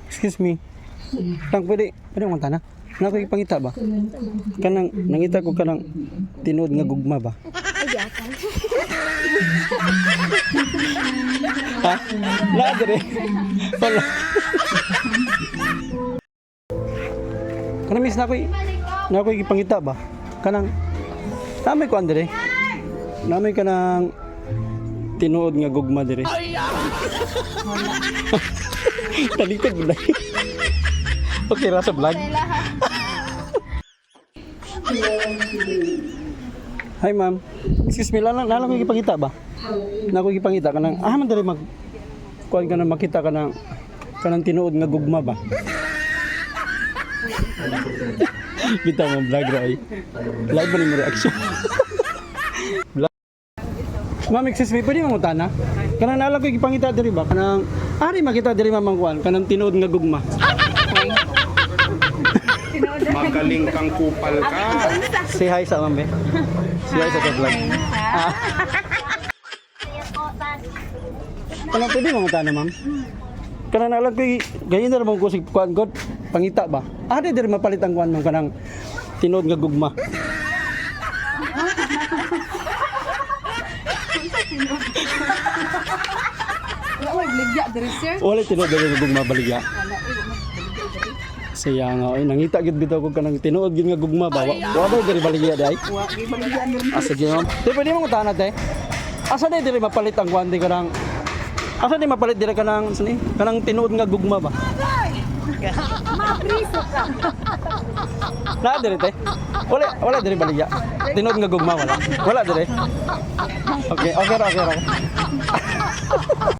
Excuse me. Tang pwede mo tana? Nako ipangita ba? Kanang nangita ko kanang tinuod nga gugma ba? Ay, akan. Ha? La dire. Wala. Kanang miss nako ipangita ba? Kanang namay ko andre. Namay kanang tinuod nga gugma dire. Talikod mo na. Okay, rasa vlog. Hi ma'am. Excuse me, lalang ko ipakita ba? Nako ipangita ka nang man dali mag kuan ka na makita ka nang kanang tinuod nga gugma ba? Kita mo vlog ra ay. Live ba ni mo reaction? Ma'am, excuse me, pwede mo tana? Kanang nalang ko ipangita diri ba? Kanang ari makita diri mamang kuan kanang tinuod nga gugma. Magaling kang kupal ka. Say hi sa ma'am. Say hi sa vlog. Kanang pwede mo tana ma'am? Kanang nalang ko ganyan na ramon ko si kuan god pangita ba? Ari diri mapalit ang kuan ma'am kanang tinuod nga gugma. Wala, ligya diri sir. Wala tinuod nga gugma baligya. Saya nga oy nangita gid bitaw ko kanang tinuod gid nga gugma ba. Wa ba diri baligya day? Wa, gi baligya diri. Sige ma'am. Di pwede mo tana te. Asa day diri mapalit ang kuan di kanang asa di mapalit diri kanang sini? Kanang tinuod nga gugma ba? Mapriso ka. Na diri te. Wala diri baligya. Tinuod nga gugma wala. Wala diri. Okay ra.